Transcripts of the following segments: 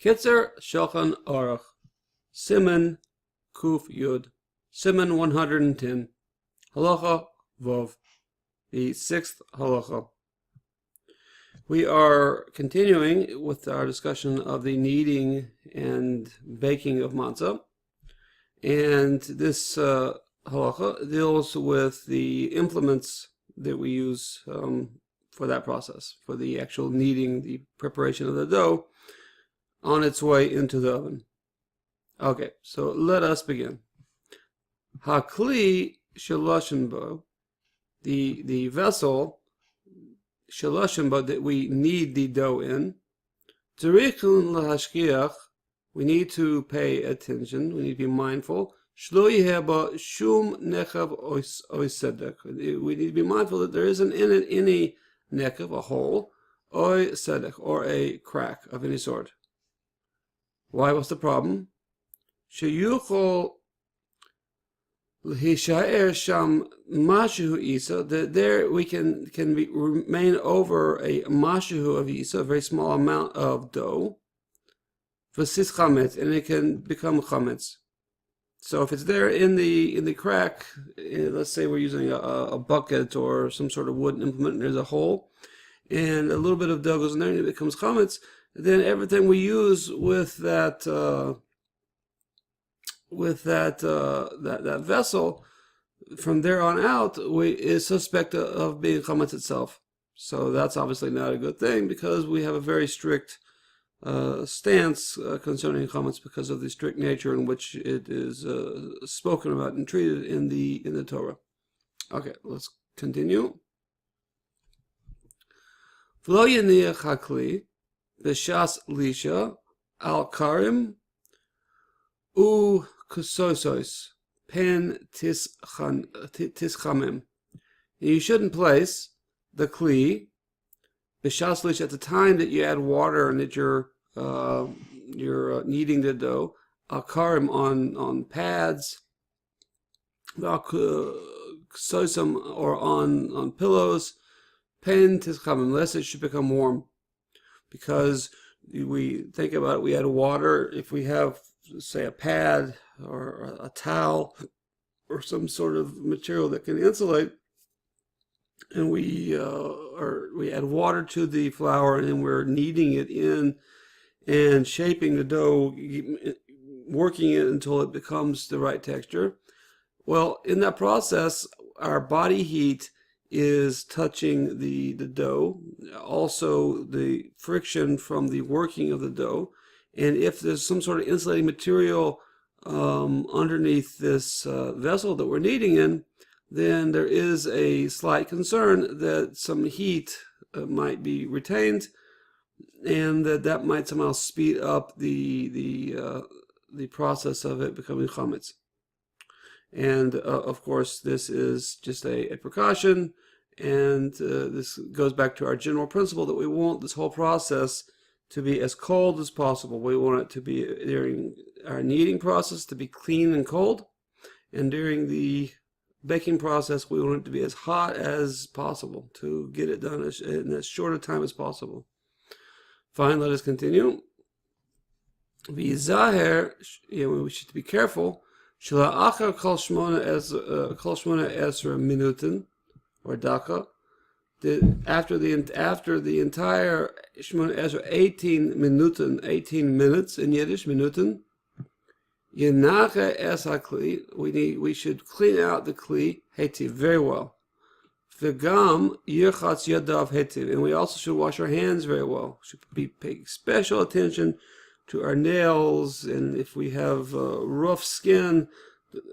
Kitzur Shulchan Aruch, Siman Kuf Yud, Siman 110, Halacha Vov, the sixth halacha. We are continuing with our discussion of the kneading and baking of matzah, and this halacha deals with the implements that we use for that process, for the actual kneading, the preparation of the dough on its way into the oven. Okay, so let us begin. Hakli shaloshin bo, the vessel shaloshin bo that we knead the dough in. Tzarichin lahashkiach, we need to pay attention. We need to be mindful. Shlo yeh bo shum nechav oy sedek. We need to be mindful that there isn't in it any nechav, a hole, oy sedek, or a crack of any sort. Why? What's the problem? Sheyuchol l'hishaer sham mashu isa, that there we can remain over a mashu of isa, a very small amount of dough, v'sis chametz, and it can become chametz. So if it's there in the crack, let's say we're using a bucket or some sort of wooden implement, and there's a hole, and a little bit of dough goes in there, and it becomes chametz. Then everything we use with that vessel from there on out is suspect of being chametz itself. So that's obviously not a good thing, because we have a very strict stance concerning chametz because of the strict nature in which it is spoken about and treated in the Torah. Okay, let's continue. V'lo yeniach hakli b'shas lisha al karim u kusosos pen tischamim. You shouldn't place the kli b'shas lisha at the time that you add water and that you're kneading the dough. Al karim on pads, al kusosom, or on pillows. Pen tischamim, unless it should become warm. Because we think about it, we add water. If we have, say, a pad or a towel or some sort of material that can insulate, and we add water to the flour, and we're kneading it in and shaping the dough, working it until it becomes the right texture. Well, in that process, our body heat is touching the dough, also the friction from the working of the dough, and if there's some sort of insulating material underneath this vessel that we're kneading in, then there is a slight concern that some heat might be retained, and that might somehow speed up the process of it becoming chametz. And of course, this is just a precaution, and this goes back to our general principle that we want this whole process to be as cold as possible. We want it to be, during our kneading process, to be clean and cold, and during the baking process, we want it to be as hot as possible to get it done in as short a time as possible. Fine, let us continue. V'yizaher, we should be careful. After the entire Shmona Esrei 18 minutes in Yiddish, minuten, Yenache es hakli, we should clean out the kli hetiv very well. V'gam yirchatz yadav hetiv, and we also should wash our hands very well. Should be paying special attention to our nails, and if we have rough skin,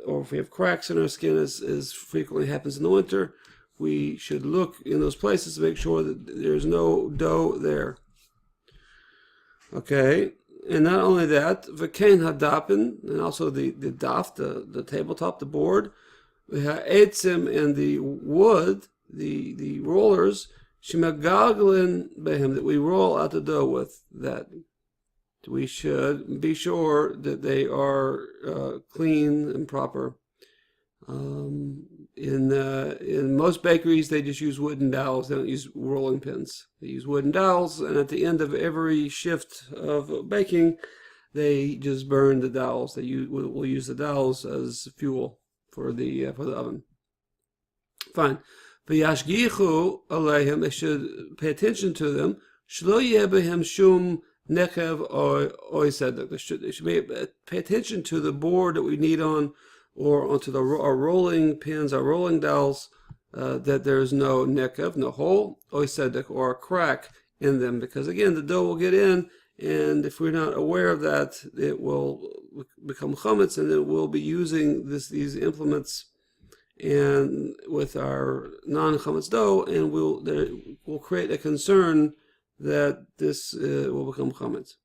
or if we have cracks in our skin, as frequently happens in the winter, we should look in those places to make sure that there's no dough there. Okay, and not only that, v'kein hadapen, and also the daf, the tabletop, the board, v'ha'etzim, and the wood, the rollers, shemagalglin behem, that we roll out the dough with, that we should be sure that they are clean and proper. in most bakeries, they just use wooden dowels. They don't use rolling pins. They use wooden dowels, and at the end of every shift of baking, they just burn the dowels. Will use the dowels as fuel for the oven. Fine. V'yashgichu aleihem, they should pay attention to them. Shlo yeh behem shum nekev or oisedek. They should pay attention to the board that we knead on, or onto our rolling pins, our rolling dowels, that there's no nekev, no hole, oisedek, or a crack in them, because again, the dough will get in, and if we're not aware of that, it will become chametz, and then we'll be using these implements and with our non-chametz dough, and we'll create a concern that this will become chametz.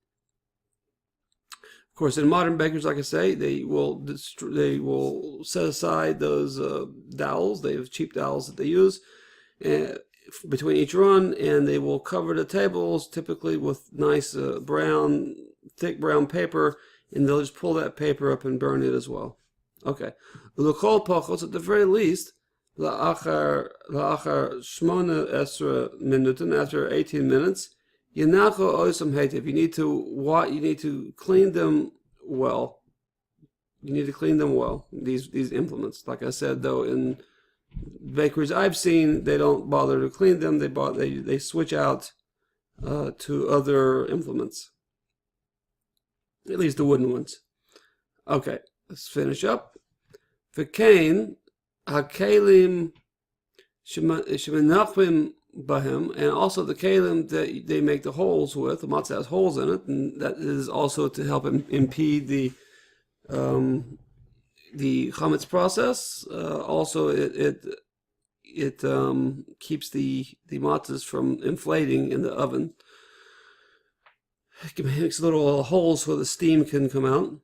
Of course, in modern bakers, like I say, they will set aside those dowels. They have cheap dowels that they use between each run, and they will cover the tables typically with nice thick brown paper, and they'll just pull that paper up and burn it as well. Okay, l'chol pachos, at the very least, la'achar shmona esra minutin, after 18 minutes. Yenacho oisam heitev. You need to clean them well. You need to clean them well. These implements, like I said, though, in bakeries I've seen, they don't bother to clean them. They switch out to other implements, at least the wooden ones. Okay, let's finish up. V'kein hakelim shemenachim bahem, and also the kalim that they make the holes with. The matzah has holes in it, and that is also to help impede the chametz process. Also, it keeps the matzahs from inflating in the oven. It makes little holes so the steam can come out.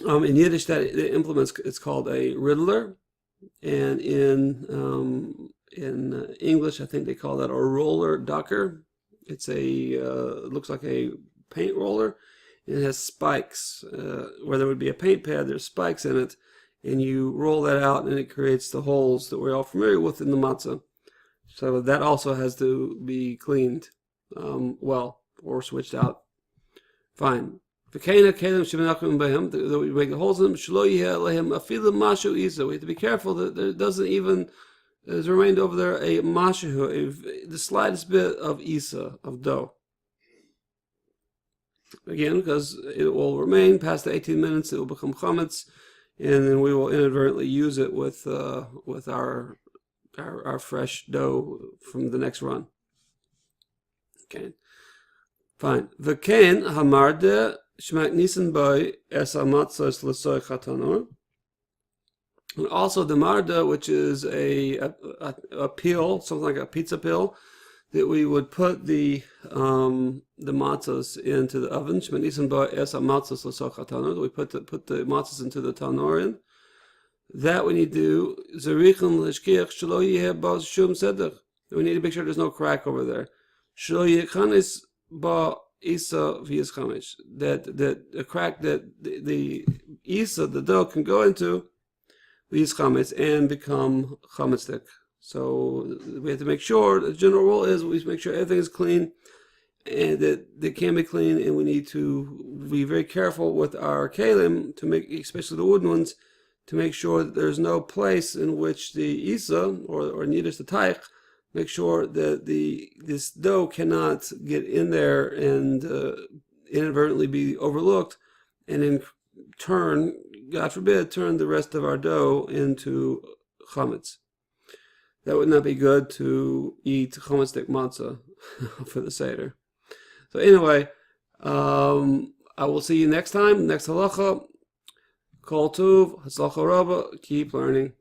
In Yiddish, the implements, it's called a riddler, and in English, I think they call that a roller ducker. It's it looks like a paint roller, and it has spikes. Where there would be a paint pad, there's spikes in it, and you roll that out, and it creates the holes that we're all familiar with in the matzah. So that also has to be cleaned well, or switched out. Fine. That we make the holes in them. We have to be careful that there doesn't even there's remained over there a mashu, the slightest bit of isa, of dough. Again, because it will remain past the 18 minutes, it will become chametz, and then we will inadvertently use it with our fresh dough from the next run. Okay, fine. V'ken hamarde shmak nisan boy es amatzos l'soy chatanor. And also the marda, which is a peel, something like a pizza peel, that we would put the matzahs into the oven. We put the matzahs into the tanor. That we need to do. We need to make sure there's no crack over there. That a crack that the isa, the dough, can go into these chametz and become chametzdik. So we have to make sure, the general rule is we make sure everything is clean and that they can be clean, and we need to be very careful with our kalim to make, especially the wooden ones, to make sure that there's no place in which the isa or neither the taich, make sure that this dough cannot get in there and inadvertently be overlooked, and in turn, God forbid, turn the rest of our dough into chametz. That would not be good to eat chametz matzah for the Seder. So anyway, I will see you next time, next halacha. Kol tuv, hatzlacha rabba, keep learning.